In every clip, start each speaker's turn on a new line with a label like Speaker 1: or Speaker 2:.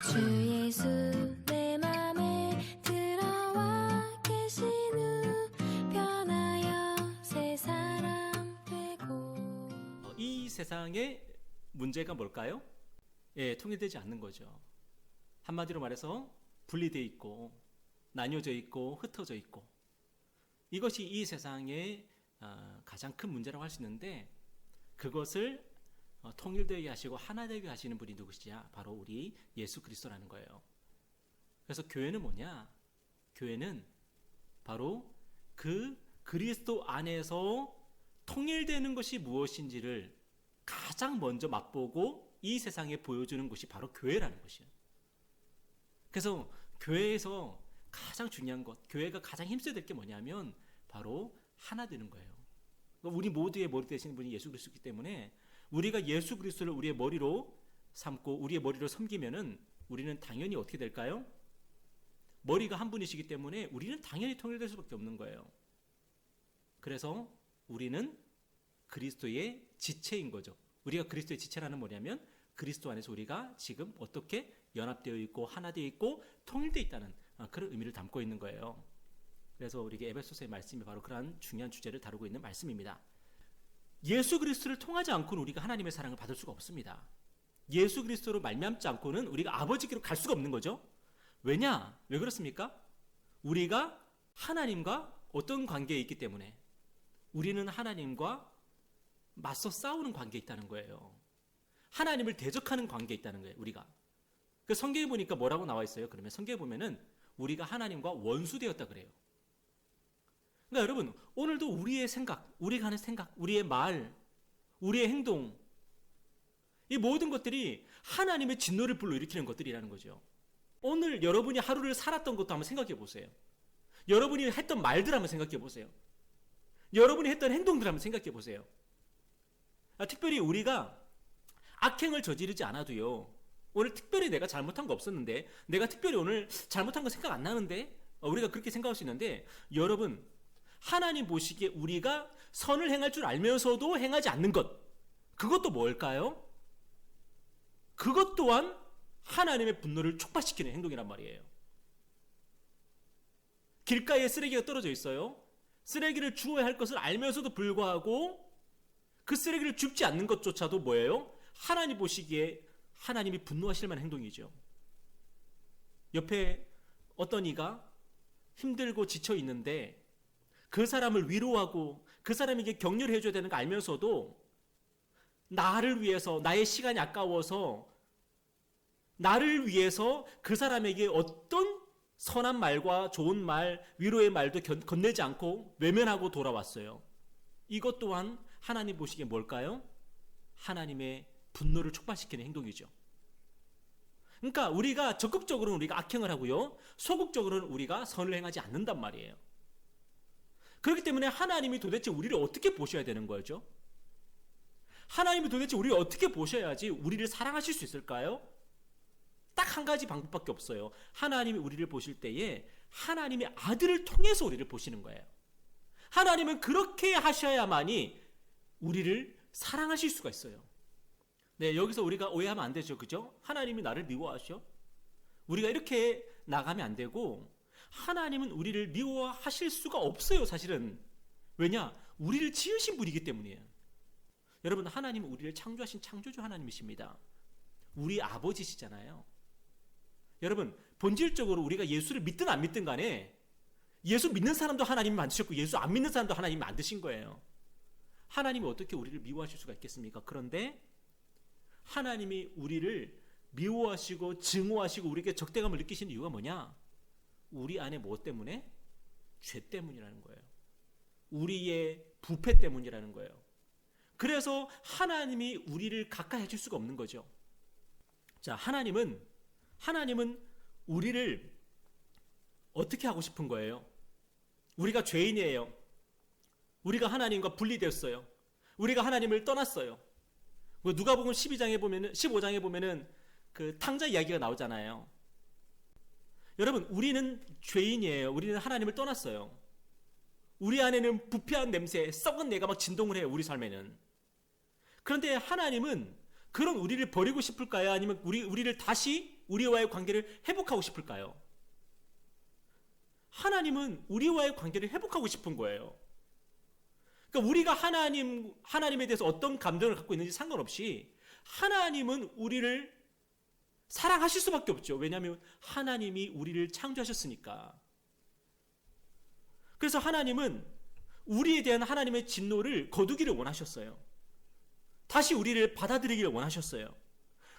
Speaker 1: 주 예수 내 맘에 들어와 계신 후 변하여 새 사람 되고.
Speaker 2: 이 세상의 문제가 뭘까요? 통일되지 않는 거죠. 한마디로 말해서 분리되어 있고 나뉘어져 있고 흩어져 있고, 이것이 이 세상의 가장 큰 문제라고 할 수 있는데, 그것을 통일되게 하시고 하나되게 하시는 분이 누구시냐? 바로 우리 예수 그리스도라는 거예요. 그래서 교회는 뭐냐? 교회는 바로 그 그리스도 안에서 통일되는 것이 무엇인지를 가장 먼저 맛보고 이 세상에 보여주는 것이 바로 교회라는 것이에요. 그래서 교회에서 가장 중요한 것, 교회가 가장 힘써야 될 게 뭐냐면 바로 하나 되는 거예요. 우리 모두의 머리 되시는 분이 예수 그리스도이기 때문에 우리가 예수 그리스도를 우리의 머리로 삼고 우리의 머리로 섬기면은 우리는 당연히 어떻게 될까요? 머리가 한 분이시기 때문에 우리는 당연히 통일될 수밖에 없는 거예요. 그래서 우리는 그리스도의 지체인 거죠. 우리가 그리스도의 지체라는 뭐냐면 그리스도 안에서 우리가 지금 어떻게 연합되어 있고 하나 되어 있고 통일되어 있다는 그런 의미를 담고 있는 거예요. 그래서 우리에게 에베소서의 말씀이 바로 그러한 중요한 주제를 다루고 있는 말씀입니다. 예수 그리스도를 통하지 않고는 우리가 하나님의 사랑을 받을 수가 없습니다. 예수 그리스도로 말미암지 않고는 우리가 아버지께로 갈 수가 없는 거죠. 왜냐? 왜 그렇습니까? 우리가 하나님과 어떤 관계에 있기 때문에 우리는 하나님과 맞서 싸우는 관계에 있다는 거예요. 하나님을 대적하는 관계에 있다는 거예요. 우리가. 그 성경에 보니까 뭐라고 나와 있어요? 그러면 성경에 보면은 우리가 하나님과 원수되었다 그래요. 그러니까 여러분, 오늘도 우리의 생각, 우리가 하는 생각, 우리의 말, 우리의 행동, 이 모든 것들이 하나님의 진노를 불러일으키는 것들이라는 거죠. 오늘 여러분이 하루를 살았던 것도 한번 생각해 보세요. 여러분이 했던 말들 한번 생각해 보세요. 여러분이 했던 행동들 한번 생각해 보세요. 특별히 우리가 악행을 저지르지 않아도요, 오늘 특별히 내가 잘못한 거 없었는데, 내가 특별히 오늘 잘못한 거 생각 안 나는데, 우리가 그렇게 생각할 수 있는데, 여러분, 하나님 보시기에 우리가 선을 행할 줄 알면서도 행하지 않는 것, 그것도 뭘까요? 그것 또한 하나님의 분노를 촉발시키는 행동이란 말이에요. 길가에 쓰레기가 떨어져 있어요. 쓰레기를 주워야 할 것을 알면서도 불구하고 그 쓰레기를 줍지 않는 것조차도 뭐예요? 하나님 보시기에 하나님이 분노하실 만한 행동이죠. 옆에 어떤 이가 힘들고 지쳐 있는데 그 사람을 위로하고 그 사람에게 격려를 해줘야 되는 거 알면서도 나를 위해서, 나의 시간이 아까워서 나를 위해서 그 사람에게 어떤 선한 말과 좋은 말, 위로의 말도 건네지 않고 외면하고 돌아왔어요. 이것 또한 하나님 보시기에 뭘까요? 하나님의 분노를 촉발시키는 행동이죠. 그러니까 우리가 적극적으로는 우리가 악행을 하고요, 소극적으로는 우리가 선을 행하지 않는단 말이에요. 그렇기 때문에 하나님이 도대체 우리를 어떻게 보셔야 되는 거죠? 하나님이 도대체 우리를 어떻게 보셔야지 우리를 사랑하실 수 있을까요? 딱 한 가지 방법밖에 없어요. 하나님이 우리를 보실 때에 하나님의 아들을 통해서 우리를 보시는 거예요. 하나님은 그렇게 하셔야만이 우리를 사랑하실 수가 있어요. 네, 여기서 우리가 오해하면 안 되죠. 그죠? 하나님이 나를 미워하셔? 우리가 이렇게 나가면 안 되고, 하나님은 우리를 미워하실 수가 없어요, 사실은. 왜냐? 우리를 지으신 분이기 때문이에요. 여러분, 하나님은 우리를 창조하신 창조주 하나님이십니다. 우리 아버지시잖아요. 여러분, 본질적으로 우리가 예수를 믿든 안 믿든 간에 예수 믿는 사람도 하나님이 만드셨고 예수 안 믿는 사람도 하나님이 만드신 거예요. 하나님이 어떻게 우리를 미워하실 수가 있겠습니까? 그런데 하나님이 우리를 미워하시고 증오하시고 우리에게 적대감을 느끼시는 이유가 뭐냐? 우리 안에 무엇 때문에? 죄 때문이라는 거예요. 우리의 부패 때문이라는 거예요. 그래서 하나님이 우리를 가까이 해줄 수가 없는 거죠. 자, 하나님은 우리를 어떻게 하고 싶은 거예요? 우리가 죄인이에요. 우리가 하나님과 분리되었어요. 우리가 하나님을 떠났어요. 누가복음 15장에 보면은 그 탕자 이야기가 나오잖아요. 여러분, 우리는 죄인이에요. 우리는 하나님을 떠났어요. 우리 안에는 부패한 냄새, 썩은 내가 막 진동을 해요. 우리 삶에는. 그런데 하나님은 그런 우리를 버리고 싶을까요? 아니면 우리를 다시 우리와의 관계를 회복하고 싶을까요? 하나님은 우리와의 관계를 회복하고 싶은 거예요. 그러니까 우리가 하나님에 대해서 어떤 감정을 갖고 있는지 상관없이 하나님은 우리를 사랑하실 수밖에 없죠. 왜냐하면 하나님이 우리를 창조하셨으니까. 그래서 하나님은 우리에 대한 하나님의 진노를 거두기를 원하셨어요. 다시 우리를 받아들이기를 원하셨어요.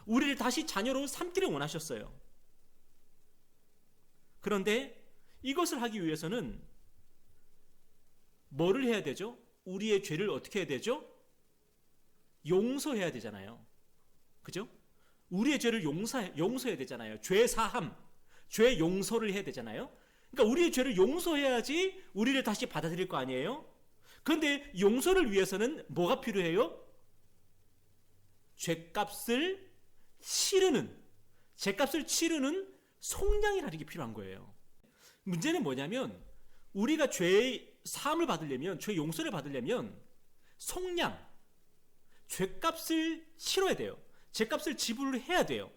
Speaker 2: 우리를 다시 자녀로 삼기를 원하셨어요. 그런데 이것을 하기 위해서는 뭐를 해야 되죠? 우리의 죄를 어떻게 해야 되죠? 용서해야 되잖아요. 그죠? 우리의 죄를 용서해야 되잖아요. 죄 사함, 죄 용서를 해야 되잖아요. 그러니까 우리의 죄를 용서해야지 우리를 다시 받아들일 거 아니에요? 그런데 용서를 위해서는 뭐가 필요해요? 죄값을 치르는 속량이라는 게 필요한 거예요. 문제는 뭐냐면 우리가 죄의 사함을 받으려면, 죄 용서를 받으려면 속량, 죄값을 치러야 돼요. 죄값을 지불을 해야 돼요.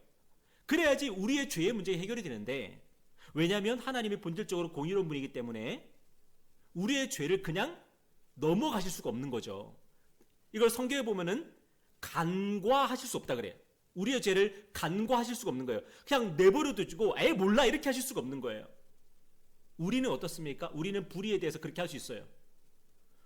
Speaker 2: 그래야지 우리의 죄의 문제가 해결이 되는데, 왜냐하면 하나님이 본질적으로 공의로운 분이기 때문에 우리의 죄를 그냥 넘어가실 수가 없는 거죠. 이걸 성경에 보면은 간과하실 수 없다 그래요. 우리의 죄를 간과하실 수가 없는 거예요. 그냥 내버려 두고 에이 몰라 이렇게 하실 수가 없는 거예요. 우리는 어떻습니까? 우리는 불의에 대해서 그렇게 할 수 있어요.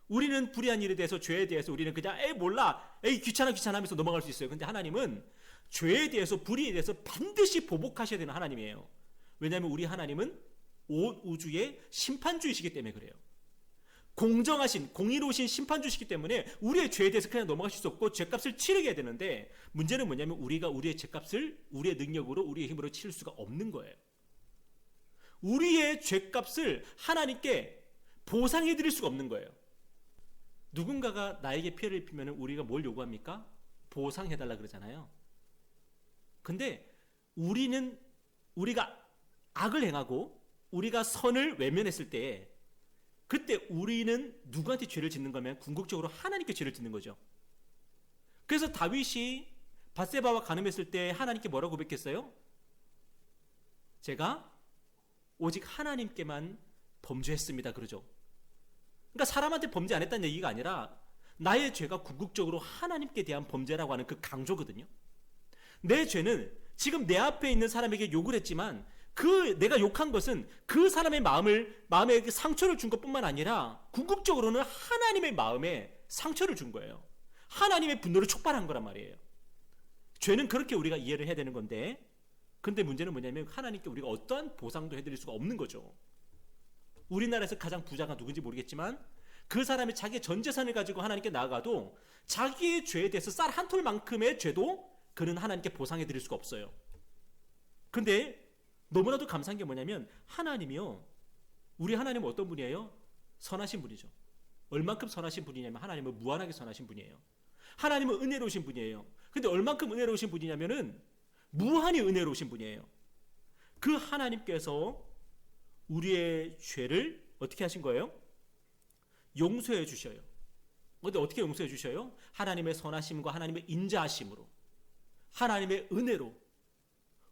Speaker 2: 우리는 불의한 일에 대해서, 죄에 대해서 우리는 그냥 에이 몰라, 에이 귀찮아 하면서 넘어갈 수 있어요. 근데 하나님은 죄에 대해서, 불의에 대해서 반드시 보복하셔야 되는 하나님이에요. 왜냐하면 우리 하나님은 온 우주의 심판주이시기 때문에 그래요. 공정하신, 공의로우신 심판주시기 때문에 우리의 죄에 대해서 그냥 넘어가실 수 없고 죄값을 치르게 해야 되는데, 문제는 뭐냐면 우리가 우리의 죄값을 우리의 능력으로, 우리의 힘으로 치를 수가 없는 거예요. 우리의 죄값을 하나님께 보상해 드릴 수가 없는 거예요. 누군가가 나에게 피해를 입히면 우리가 뭘 요구합니까? 보상해 달라 그러잖아요. 근데 우리가 악을 행하고 우리가 선을 외면했을 때, 그때 우리는 누구한테 죄를 짓는 거면 궁극적으로 하나님께 죄를 짓는 거죠. 그래서 다윗이 밧세바와 간음했을 때 하나님께 뭐라고 고백했어요? 제가 오직 하나님께만 범죄했습니다 그러죠. 그러니까 사람한테 범죄 안 했다는 얘기가 아니라 나의 죄가 궁극적으로 하나님께 대한 범죄라고 하는 그 강조거든요. 내 죄는 지금 내 앞에 있는 사람에게 욕을 했지만 내가 욕한 것은 그 사람의 마음에 상처를 준 것뿐만 아니라 궁극적으로는 하나님의 마음에 상처를 준 거예요. 하나님의 분노를 촉발한 거란 말이에요. 죄는 그렇게 우리가 이해를 해야 되는 건데, 근데 문제는 뭐냐면 하나님께 우리가 어떠한 보상도 해드릴 수가 없는 거죠. 우리나라에서 가장 부자가 누군지 모르겠지만 그 사람이 자기의 전 재산을 가지고 하나님께 나아가도 자기의 죄에 대해서 쌀 한 톨만큼의 죄도 그는 하나님께 보상해 드릴 수가 없어요. 근데 너무나도 감사한 게 뭐냐면 하나님이요, 우리 하나님은 어떤 분이에요? 선하신 분이죠. 얼만큼 선하신 분이냐면 하나님은 무한하게 선하신 분이에요. 하나님은 은혜로우신 분이에요. 근데 얼만큼 은혜로우신 분이냐면은 무한히 은혜로우신 분이에요. 그 하나님께서 우리의 죄를 어떻게 하신 거예요? 용서해 주셔요. 근데 어떻게 용서해 주셔요? 하나님의 선하심과 하나님의 인자하심으로, 하나님의 은혜로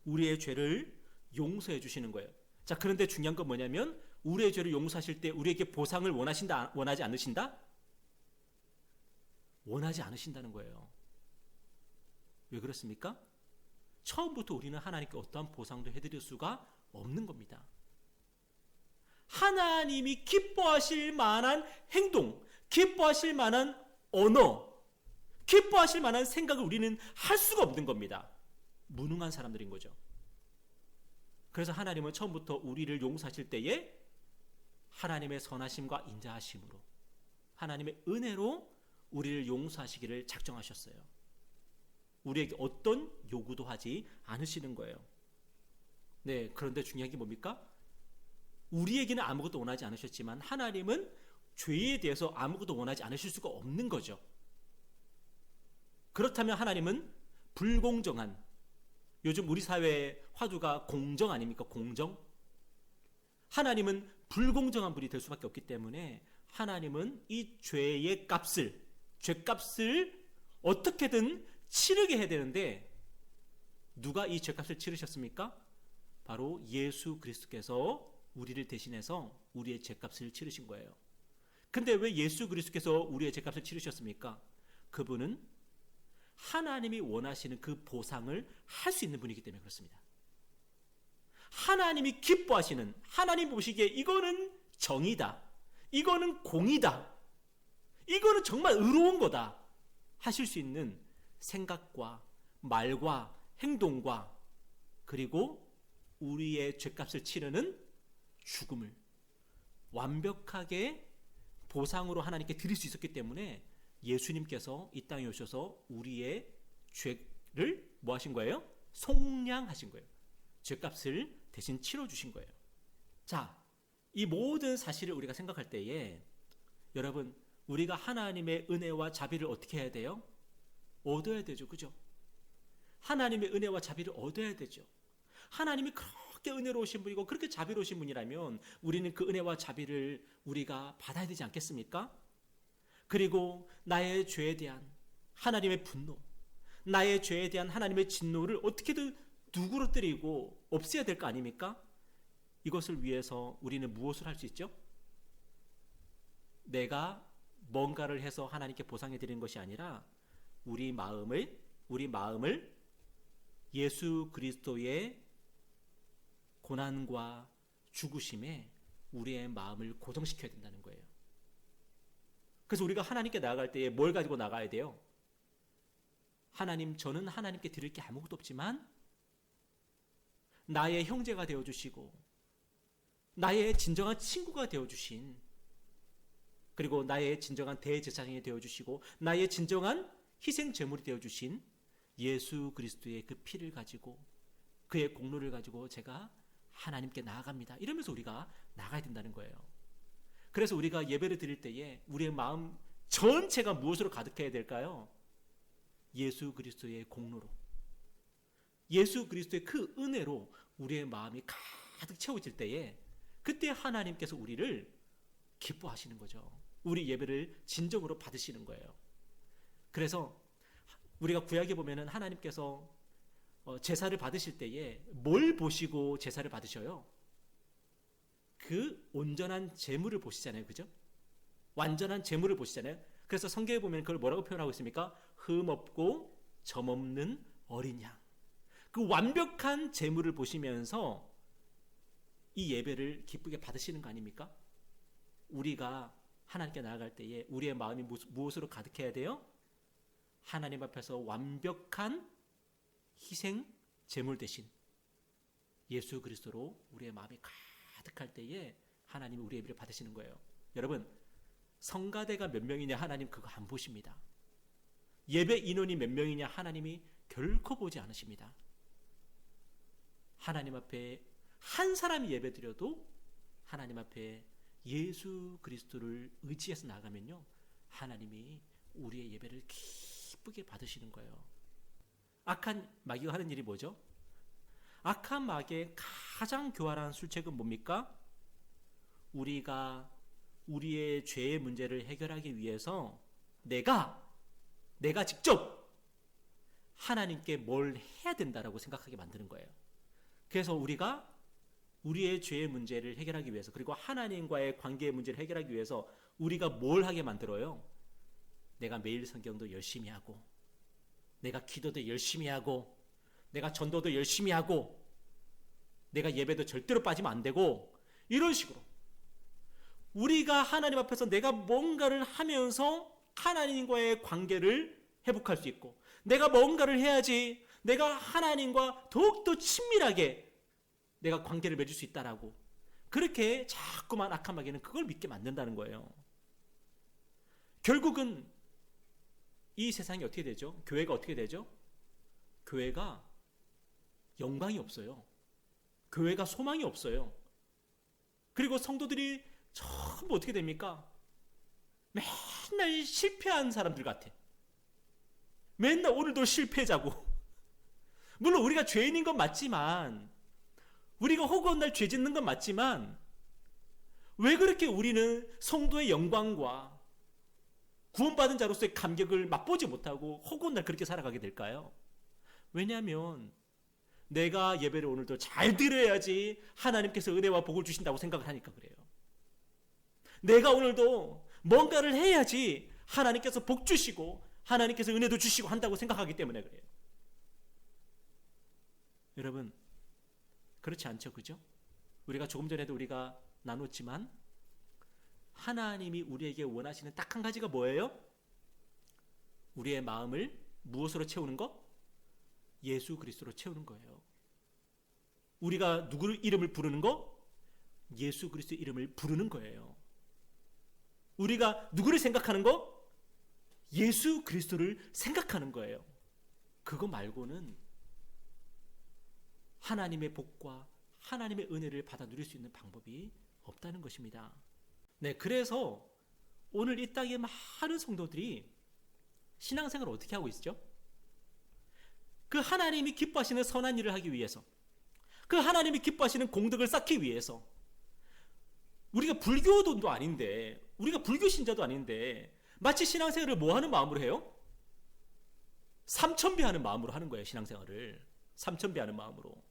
Speaker 2: 우리의 죄를 용서해 주시는 거예요. 자, 그런데 중요한 건 뭐냐면 우리의 죄를 용서하실 때 우리에게 보상을 원하지 않으신다? 원하지 않으신다는 거예요. 왜 그렇습니까? 처음부터 우리는 하나님께 어떠한 보상도 해드릴 수가 없는 겁니다. 하나님이 기뻐하실 만한 행동, 기뻐하실 만한 언어, 기뻐하실 만한 생각을 우리는 할 수가 없는 겁니다. 무능한 사람들인 거죠. 그래서 하나님은 처음부터 우리를 용서하실 때에 하나님의 선하심과 인자하심으로, 하나님의 은혜로 우리를 용서하시기를 작정하셨어요. 우리에게 어떤 요구도 하지 않으시는 거예요. 네, 그런데 중요한 게 뭡니까? 우리에게는 아무것도 원하지 않으셨지만 하나님은 죄에 대해서 아무것도 원하지 않으실 수가 없는 거죠. 그렇다면 하나님은 불공정한, 요즘 우리 사회의 화두가 공정 아닙니까? 공정? 하나님은 불공정한 분이 될 수밖에 없기 때문에 하나님은 이 죄의 죄값을 어떻게든 치르게 해야 되는데 누가 이 죄값을 치르셨습니까? 바로 예수 그리스도께서 우리를 대신해서 우리의 죄값을 치르신 거예요. 근데 왜 예수 그리스도께서 우리의 죄값을 치르셨습니까? 그분은 하나님이 원하시는 그 보상을 할 수 있는 분이기 때문에 그렇습니다. 하나님이 기뻐하시는, 하나님 보시기에 이거는 정의다, 이거는 공의다, 이거는 정말 의로운 거다 하실 수 있는 생각과 말과 행동과 그리고 우리의 죄값을 치르는 죽음을 완벽하게 보상으로 하나님께 드릴 수 있었기 때문에 예수님께서 이 땅에 오셔서 우리의 죄를 뭐 하신 거예요? 속량하신 거예요. 죄값을 대신 치러주신 거예요. 자, 이 모든 사실을 우리가 생각할 때에 여러분, 우리가 하나님의 은혜와 자비를 어떻게 해야 돼요? 얻어야 되죠. 그죠? 하나님의 은혜와 자비를 얻어야 되죠. 하나님이 그렇게 은혜로우신 분이고 그렇게 자비로우신 분이라면 우리는 그 은혜와 자비를 우리가 받아야 되지 않겠습니까? 그리고 나의 죄에 대한 하나님의 분노, 나의 죄에 대한 하나님의 진노를 어떻게든 누그러뜨리고 없애야 될 거 아닙니까? 이것을 위해서 우리는 무엇을 할 수 있죠? 내가 뭔가를 해서 하나님께 보상해 드리는 것이 아니라 우리 마음을 예수 그리스도의 고난과 죽으심에 우리의 마음을 고정시켜야 된다는 거예요. 그래서 우리가 하나님께 나아갈 때에 뭘 가지고 나가야 돼요? 하나님, 저는 하나님께 드릴 게 아무것도 없지만 나의 형제가 되어주시고 나의 진정한 친구가 되어주신, 그리고 나의 진정한 대제사장이 되어주시고 나의 진정한 희생제물이 되어주신 예수 그리스도의 그 피를 가지고 그의 공로를 가지고 제가 하나님께 나아갑니다. 이러면서 우리가 나가야 된다는 거예요. 그래서 우리가 예배를 드릴 때에 우리의 마음 전체가 무엇으로 가득해야 될까요? 예수 그리스도의 공로로, 예수 그리스도의 그 은혜로 우리의 마음이 가득 채워질 때에 그때 하나님께서 우리를 기뻐하시는 거죠. 우리 예배를 진정으로 받으시는 거예요. 그래서 우리가 구약에 보면은 하나님께서 제사를 받으실 때에 뭘 보시고 제사를 받으셔요? 그 온전한 제물을 보시잖아요. 그죠? 완전한 제물을 보시잖아요. 그래서 성경에 보면 그걸 뭐라고 표현하고 있습니까? 흠 없고 점 없는 어린 양. 그 완벽한 제물을 보시면서 이 예배를 기쁘게 받으시는 거 아닙니까? 우리가 하나님께 나아갈 때에 우리의 마음이 무엇으로 가득해야 돼요? 하나님 앞에서 완벽한 희생 제물 대신 예수 그리스도로 우리의 마음이 가득할 때에 하나님이 우리의 예배를 받으시는 거예요. 여러분, 성가대가 몇 명이냐 하나님 그거 안 보십니다. 예배 인원이 몇 명이냐 하나님이 결코 보지 않으십니다. 하나님 앞에 한 사람이 예배 드려도 하나님 앞에 예수 그리스도를 의지해서 나가면요, 하나님이 우리의 예배를 기쁘게 받으시는 거예요. 악한 마귀가 하는 일이 뭐죠? 악한 마귀의 가장 교활한 술책은 뭡니까? 우리가 우리의 죄의 문제를 해결하기 위해서 내가 직접 하나님께 뭘 해야 된다라고 생각하게 만드는 거예요. 그래서 우리가 우리의 죄의 문제를 해결하기 위해서, 그리고 하나님과의 관계의 문제를 해결하기 위해서 우리가 뭘 하게 만들어요? 내가 매일 성경도 열심히 하고, 내가 기도도 열심히 하고, 내가 전도도 열심히 하고, 내가 예배도 절대로 빠지면 안 되고, 이런 식으로 우리가 하나님 앞에서 내가 뭔가를 하면서 하나님과의 관계를 회복할 수 있고, 내가 뭔가를 해야지 내가 하나님과 더욱더 친밀하게 내가 관계를 맺을 수 있다라고, 그렇게 자꾸만 악한 마귀는 그걸 믿게 만든다는 거예요. 결국은 이 세상이 어떻게 되죠? 교회가 어떻게 되죠? 교회가 영광이 없어요. 교회가 소망이 없어요. 그리고 성도들이 전부 어떻게 됩니까? 맨날 실패한 사람들 같아. 맨날 오늘도 실패자고. 물론 우리가 죄인인 건 맞지만, 우리가 허구한 날 죄 짓는 건 맞지만, 왜 그렇게 우리는 성도의 영광과 구원받은 자로서의 감격을 맛보지 못하고 허구한 날 그렇게 살아가게 될까요? 왜냐하면 내가 예배를 오늘도 잘 드려야지 하나님께서 은혜와 복을 주신다고 생각을 하니까 그래요. 내가 오늘도 뭔가를 해야지 하나님께서 복 주시고 하나님께서 은혜도 주시고 한다고 생각하기 때문에 그래요. 여러분, 그렇지 않죠, 그죠? 우리가 조금 전에도 우리가 나눴지만 하나님이 우리에게 원하시는 딱 한 가지가 뭐예요? 우리의 마음을 무엇으로 채우는 거? 예수 그리스도로 채우는 거예요. 우리가 누구 이름을 부르는 거? 예수 그리스도 이름을 부르는 거예요. 우리가 누구를 생각하는 거? 예수 그리스도를 생각하는 거예요. 그거 말고는 하나님의 복과 하나님의 은혜를 받아 누릴 수 있는 방법이 없다는 것입니다. 네, 그래서 오늘 이 땅에 많은 성도들이 신앙생활을 어떻게 하고 있죠? 그 하나님이 기뻐하시는 선한 일을 하기 위해서, 그 하나님이 기뻐하시는 공덕을 쌓기 위해서, 우리가 불교도도 아닌데, 우리가 불교 신자도 아닌데 마치 신앙생활을 뭐 하는 마음으로 해요? 삼천배하는 마음으로 하는 거예요. 신앙생활을 삼천배하는 마음으로.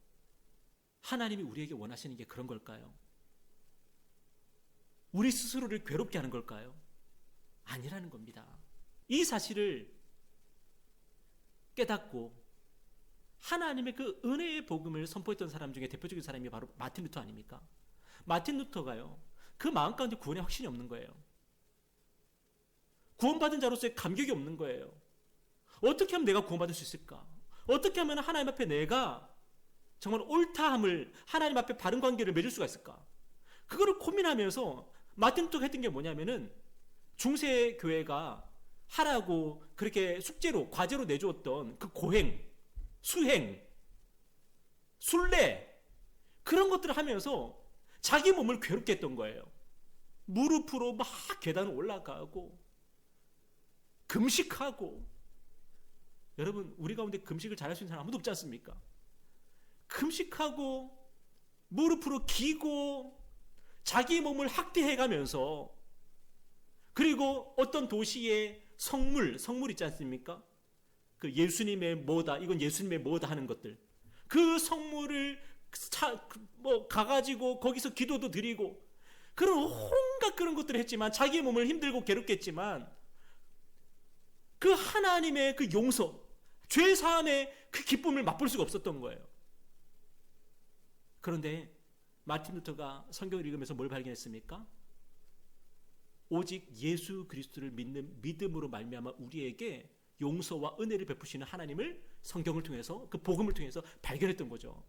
Speaker 2: 하나님이 우리에게 원하시는 게 그런 걸까요? 우리 스스로를 괴롭게 하는 걸까요? 아니라는 겁니다. 이 사실을 깨닫고 하나님의 그 은혜의 복음을 선포했던 사람 중에 대표적인 사람이 바로 마틴 루터 아닙니까? 마틴 루터가요, 그 마음 가운데 구원의 확신이 없는 거예요. 구원받은 자로서의 감격이 없는 거예요. 어떻게 하면 내가 구원받을 수 있을까? 어떻게 하면 하나님 앞에 내가 정말 옳다함을, 하나님 앞에 바른 관계를 맺을 수가 있을까? 그거를 고민하면서 마틴 루터가 했던 게 뭐냐면은 중세 교회가 하라고 그렇게 숙제로, 과제로 내주었던 그 고행, 수행, 순례, 그런 것들을 하면서 자기 몸을 괴롭게 했던 거예요. 무릎으로 막 계단을 올라가고 금식하고. 여러분, 우리 가운데 금식을 잘할 수 있는 사람 아무도 없지 않습니까? 금식하고 무릎으로 기고 자기 몸을 학대해가면서, 그리고 어떤 도시의 성물 있지 않습니까? 그 예수님의 뭐다, 이건 예수님의 뭐다 하는 것들, 그 성물을 가가지고 거기서 기도도 드리고 그런 온갖 그런 것들을 했지만, 자기 몸을 힘들고 괴롭게 했지만 그 하나님의 그 용서, 죄 사함의 그 기쁨을 맛볼 수가 없었던 거예요. 그런데 마틴 루터가 성경을 읽으면서 뭘 발견했습니까? 오직 예수 그리스도를 믿는 믿음으로 말미암아 우리에게 용서와 은혜를 베푸시는 하나님을 성경을 통해서, 그 복음을 통해서 발견했던 거죠.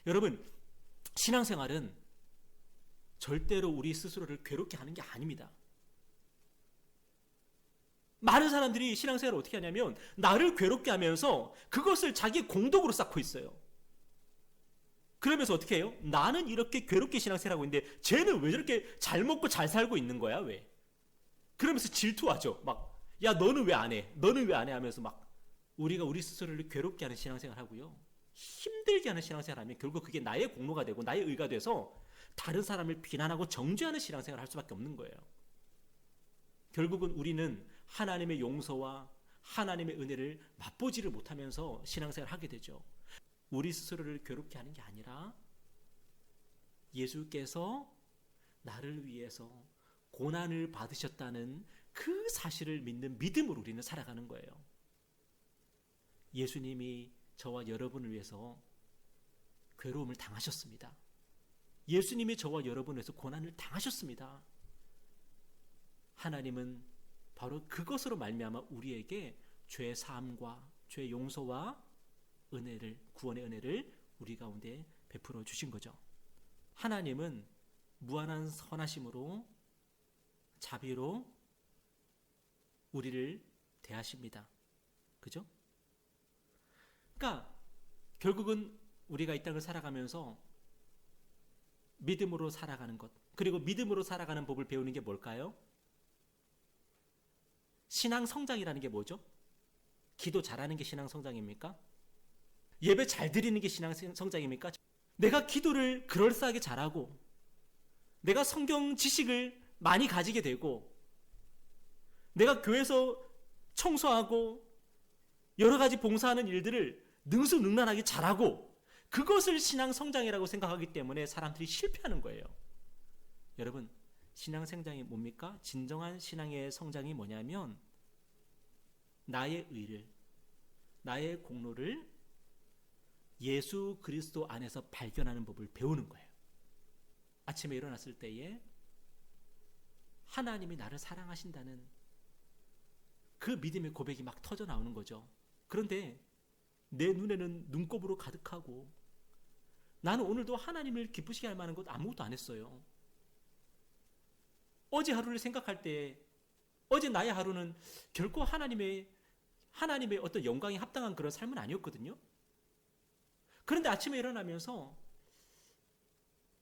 Speaker 2: 여러분, 신앙생활은 절대로 우리 스스로를 괴롭게 하는 게 아닙니다. 많은 사람들이 신앙생활을 어떻게 하냐면 나를 괴롭게 하면서 그것을 자기 공덕으로 쌓고 있어요. 그러면서 어떻게 해요? 나는 이렇게 괴롭게 신앙생활하고 있는데 쟤는 왜 저렇게 잘 먹고 잘 살고 있는 거야? 왜? 그러면서 질투하죠. 막, 야, 너는 왜 안 해? 너는 왜 안 해? 하면서 막 우리가 우리 스스로를 괴롭게 하는 신앙생활 하고요, 힘들게 하는 신앙생활 하면 결국 그게 나의 공로가 되고 나의 의가 돼서 다른 사람을 비난하고 정죄하는 신앙생활을 할 수밖에 없는 거예요. 결국은 우리는 하나님의 용서와 하나님의 은혜를 맛보지를 못하면서 신앙생활을 하게 되죠. 우리 스스로를 괴롭게 하는 게 아니라 예수께서 나를 위해서 고난을 받으셨다는 그 사실을 믿는 믿음으로 우리는 살아가는 거예요. 예수님이 저와 여러분을 위해서 괴로움을 당하셨습니다. 예수님이 저와 여러분을 위해서 고난을 당하셨습니다. 하나님은 바로 그것으로 말미암아 우리에게 죄 사함과 죄 용서와 은혜를, 구원의 은혜를 우리 가운데 베풀어 주신 거죠. 하나님은 무한한 선하심으로, 자비로 우리를 대하십니다. 그죠? 그러니까 결국은 우리가 이 땅을 살아가면서 믿음으로 살아가는 것, 그리고 믿음으로 살아가는 법을 배우는 게 뭘까요? 신앙 성장이라는 게 뭐죠? 기도 잘하는 게 신앙 성장입니까? 예배 잘 드리는 게 신앙 성장입니까? 내가 기도를 그럴싸하게 잘하고 내가 성경 지식을 많이 가지게 되고 내가 교회에서 청소하고 여러 가지 봉사하는 일들을 능수능란하게 잘하고 그것을 신앙 성장이라고 생각하기 때문에 사람들이 실패하는 거예요. 여러분, 신앙 성장이 뭡니까? 진정한 신앙의 성장이 뭐냐면 나의 의를, 나의 공로를 예수 그리스도 안에서 발견하는 법을 배우는 거예요. 아침에 일어났을 때에 하나님이 나를 사랑하신다는 그 믿음의 고백이 막 터져 나오는 거죠. 그런데 내 눈에는 눈곱으로 가득하고 나는 오늘도 하나님을 기쁘시게 할 만한 것 아무것도 안 했어요. 어제 하루를 생각할 때 어제 나의 하루는 결코 하나님의 어떤 영광에 합당한 그런 삶은 아니었거든요. 그런데 아침에 일어나면서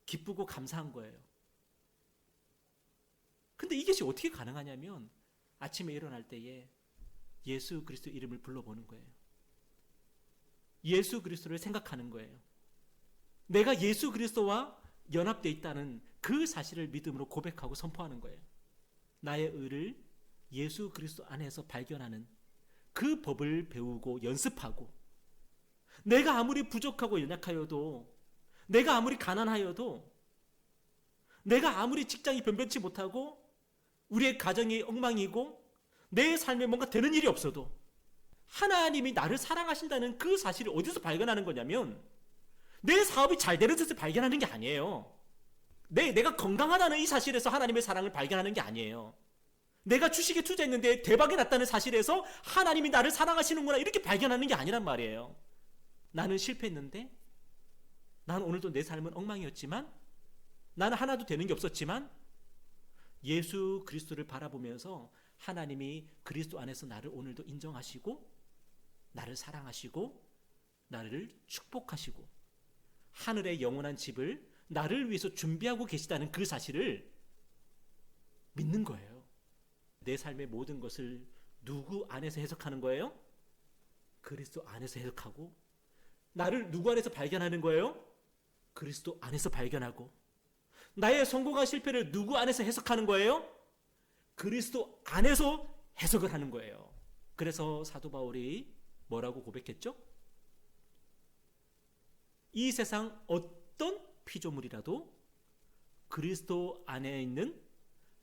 Speaker 2: 기쁘고 감사한 거예요. 근데 이것이 어떻게 가능하냐면 아침에 일어날 때에 예수 그리스도 이름을 불러보는 거예요. 예수 그리스도를 생각하는 거예요. 내가 예수 그리스도와 연합되어 있다는 그 사실을 믿음으로 고백하고 선포하는 거예요. 나의 의를 예수 그리스도 안에서 발견하는 그 법을 배우고 연습하고 내가 아무리 부족하고 연약하여도 내가 아무리 가난하여도 내가 아무리 직장이 변변치 못하고 우리의 가정이 엉망이고 내 삶에 뭔가 되는 일이 없어도 하나님이 나를 사랑하신다는 그 사실을 어디서 발견하는 거냐면 내 사업이 잘 되는 데서 발견하는 게 아니에요. 내가 건강하다는 이 사실에서 하나님의 사랑을 발견하는 게 아니에요. 내가 주식에 투자했는데 대박이 났다는 사실에서 하나님이 나를 사랑하시는구나 이렇게 발견하는 게 아니란 말이에요. 나는 실패했는데 나는 오늘도 내 삶은 엉망이었지만 나는 하나도 되는 게 없었지만 예수 그리스도를 바라보면서 하나님이 그리스도 안에서 나를 오늘도 인정하시고 나를 사랑하시고 나를 축복하시고 하늘의 영원한 집을 나를 위해서 준비하고 계시다는 그 사실을 믿는 거예요. 내 삶의 모든 것을 누구 안에서 해석하는 거예요? 그리스도 안에서 해석하고 나를 누구 안에서 발견하는 거예요? 그리스도 안에서 발견하고 나의 성공과 실패를 누구 안에서 해석하는 거예요? 그리스도 안에서 해석을 하는 거예요. 그래서 사도 바울이 뭐라고 고백했죠? 이 세상 어떤 피조물이라도 그리스도 안에 있는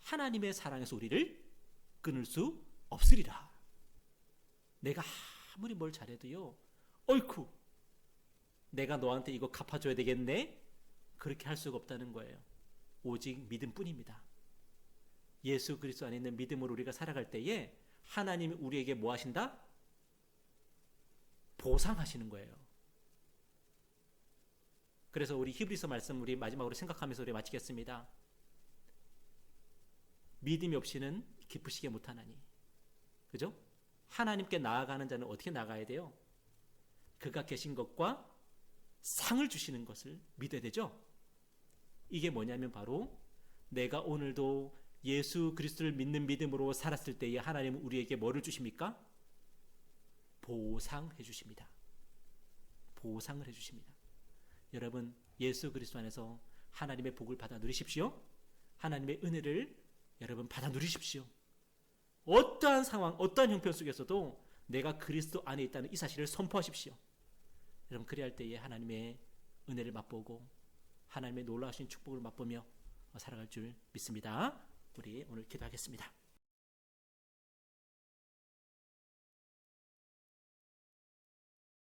Speaker 2: 하나님의 사랑에서 우리를 끊을 수 없으리라. 내가 아무리 뭘 잘해도요, 어이쿠 내가 너한테 이거 갚아줘야 되겠네? 그렇게 할 수가 없다는 거예요. 오직 믿음뿐입니다. 예수 그리스도 안에 있는 믿음으로 우리가 살아갈 때에 하나님이 우리에게 뭐 하신다? 보상하시는 거예요. 그래서 우리 히브리서 말씀 우리 마지막으로 생각하면서 우리 마치겠습니다. 믿음이 없이는 기쁘시게 못하나니. 그죠? 하나님께 나아가는 자는 어떻게 나가야 돼요? 그가 계신 것과 상을 주시는 것을 믿어야 되죠? 이게 뭐냐면 바로 내가 오늘도 예수 그리스도를 믿는 믿음으로 살았을 때에 하나님은 우리에게 뭐를 주십니까? 보상해 주십니다. 보상을 해 주십니다. 여러분, 예수 그리스도 안에서 하나님의 복을 받아 누리십시오. 하나님의 은혜를 여러분 받아 누리십시오. 어떠한 상황, 어떠한 형편 속에서도 내가 그리스도 안에 있다는 이 사실을 선포하십시오. 여러분, 그래야 할 때에 하나님의 은혜를 맛보고 하나님의 놀라우신 축복을 맛보며 살아갈 줄 믿습니다. 우리 오늘 기도하겠습니다.